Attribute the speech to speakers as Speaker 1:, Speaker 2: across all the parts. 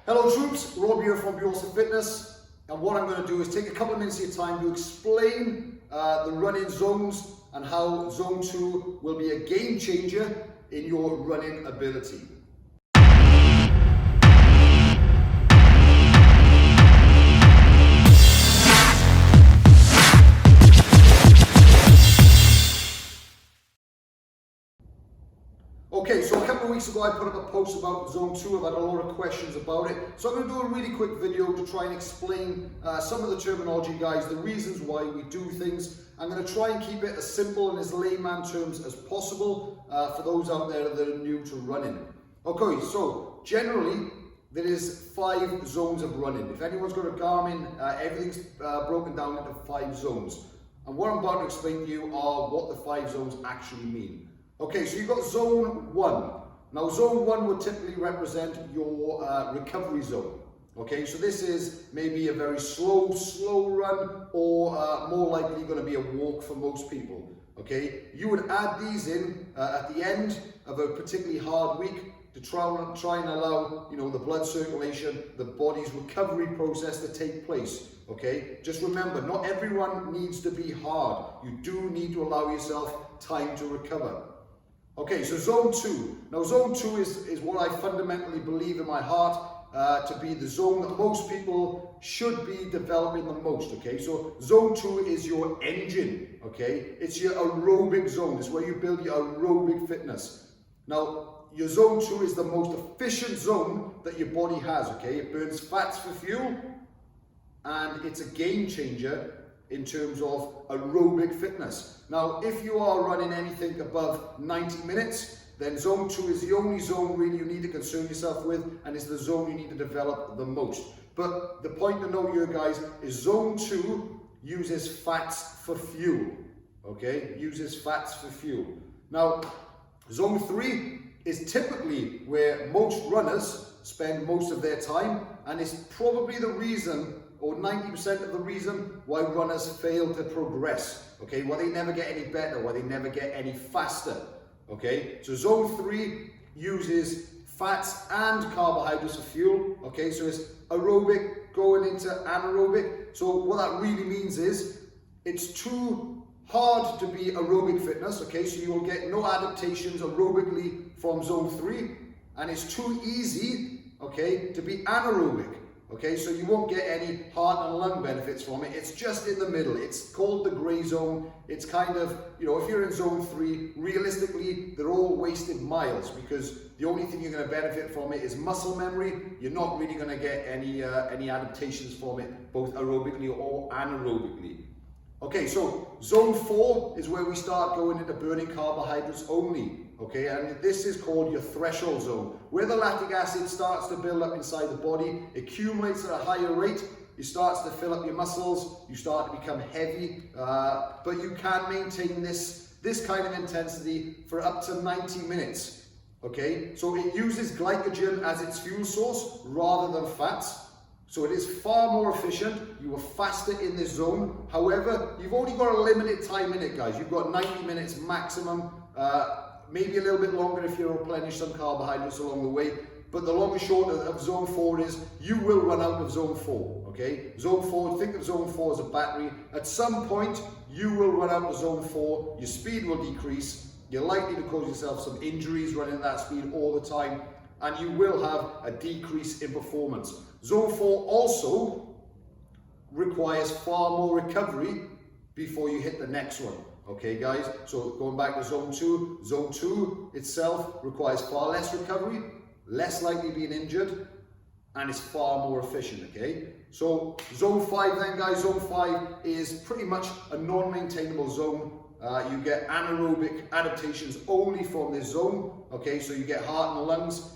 Speaker 1: Hello troops, Rob here from Fitness, and what I'm going to do is take a couple of minutes of your time to explain the running zones and how zone 2 will be a game changer in your running ability. Okay, so a couple of weeks ago I put up a post about zone 2. I've had a lot of questions about it. So I'm going to do a really quick video to try and explain some of the terminology, guys, the reasons why we do things. I'm going to try and keep it as simple and as layman terms as possible for those out there that are new to running. Okay, so generally there is 5 zones of running. If anyone's got a Garmin, everything's broken down into 5 zones. And what I'm about to explain to you are what the 5 zones actually mean. Okay, so you've got zone 1. Now zone 1 would typically represent your recovery zone. Okay, so this is maybe a very slow run, or more likely going to be a walk for most people. Okay, you would add these in at the end of a particularly hard week to try and allow, the blood circulation, the body's recovery process to take place. Okay, just remember, not every run needs to be hard. You do need to allow yourself time to recover. Okay, so zone 2. Now zone 2 is what I fundamentally believe in my heart to be the zone that most people should be developing the most. Okay, so zone 2 is your engine. Okay, it's your aerobic zone. It's where you build your aerobic fitness. Now your zone 2 is the most efficient zone that your body has. Okay, it burns fats for fuel, and it's a game changer in terms of aerobic fitness. Now, if you are running anything above 90 minutes, then zone 2 is the only zone really you need to concern yourself with, and it's the zone you need to develop the most. But the point to note here, guys, is zone 2 uses fats for fuel. Okay, uses fats for fuel. Now, zone 3 is typically where most runners spend most of their time, and it's probably the reason, or 90% of the reason, why runners fail to progress. Okay, why they never get any better, why they never get any faster. Okay, so zone 3 uses fats and carbohydrates for fuel. Okay, so it's aerobic going into anaerobic. So what that really means is it's too hard to be aerobic fitness. Okay, so you will get no adaptations aerobically from zone 3, and it's too easy, okay, to be anaerobic. Okay, so you won't get any heart and lung benefits from it. It's just in the middle. It's called the gray zone. It's kind of, if you're in zone 3, realistically, they're all wasted miles, because the only thing you're going to benefit from it is muscle memory. You're not really going to get any adaptations from it, both aerobically or anaerobically. Okay, so zone 4 is where we start going into burning carbohydrates only. Okay, and this is called your threshold zone, where the lactic acid starts to build up inside the body, accumulates at a higher rate, it starts to fill up your muscles, you start to become heavy, but you can maintain this kind of intensity for up to 90 minutes. Okay, so it uses glycogen as its fuel source rather than fats. So it is far more efficient. You are faster in this zone. However, you've only got a limited time in it, guys. You've got 90 minutes maximum, maybe a little bit longer if you replenish some carbohydrates along the way. But the long and short of zone 4 is you will run out of zone 4. Okay, zone 4, think of zone 4 as a battery. At some point, you will run out of zone 4. Your speed will decrease. You're likely to cause yourself some injuries running at that speed all the time, and you will have a decrease in performance. Zone 4 also requires far more recovery before you hit the next one. Okay, guys, so going back to zone 2 itself requires far less recovery, less likely being injured, and it's far more efficient. Okay, so zone 5 then, guys, zone 5 is pretty much a non-maintainable zone. You get anaerobic adaptations only from this zone. Okay, so you get heart and lungs.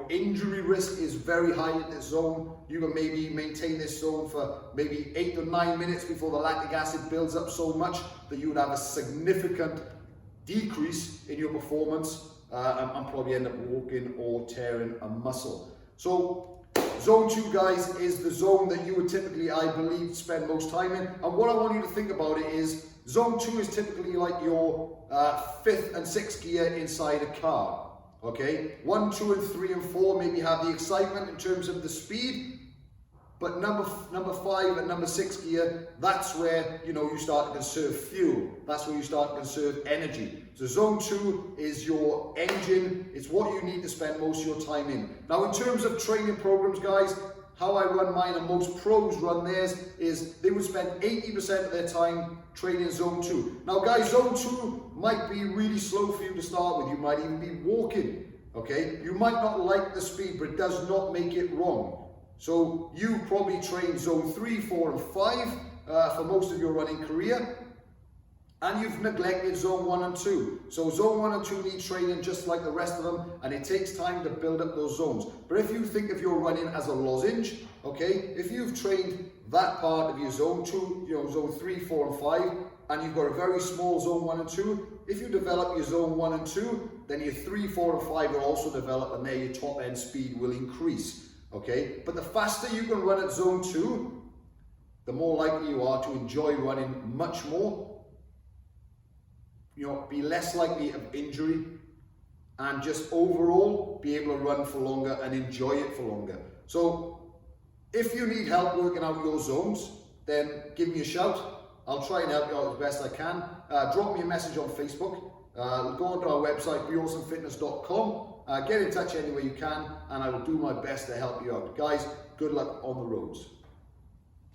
Speaker 1: Injury risk is very high in this zone. You can maybe maintain this zone for maybe 8 to 9 minutes before the lactic acid builds up so much that you would have a significant decrease in your performance and probably end up walking or tearing a muscle. So zone 2, guys, is the zone that you would typically, I believe, spend most time in. And what I want you to think about it is zone 2 is typically like your 5th and 6th gear inside a car. Okay, 1, 2, and 3, and 4 maybe have the excitement in terms of the speed, but number 5 and number 6 gear, that's where, you know, you start to conserve fuel. That's where you start to conserve energy. So zone 2 is your engine. It's what you need to spend most of your time in. Now, in terms of training programs, guys, how I run mine and most pros run theirs is they would spend 80% of their time training zone 2. Now, guys, zone 2 might be really slow for you to start with. You might even be walking, okay? You might not like the speed, but it does not make it wrong. So you probably train zone 3, 4, and 5 for most of your running career, and you've neglected zone 1 and 2. So zone 1 and 2 need training just like the rest of them, and it takes time to build up those zones. But if you think of your running as a lozenge, okay, if you've trained that part of your zone 2, you know, zone 3, 4, and 5, and you've got a very small zone 1 and 2, if you develop your zone 1 and 2, then your 3, 4, and 5 will also develop, and there your top end speed will increase. Okay, but the faster you can run at zone 2, the more likely you are to enjoy running much more, you know, be less likely of injury, and just overall be able to run for longer and enjoy it for longer. So if you need help working out your zones, then give me a shout. I'll try and help you out as best I can. Drop me a message on Facebook. Go onto our website, beawesomefitness.com. Get in touch any way you can, and I will do my best to help you out. Guys, good luck on the roads.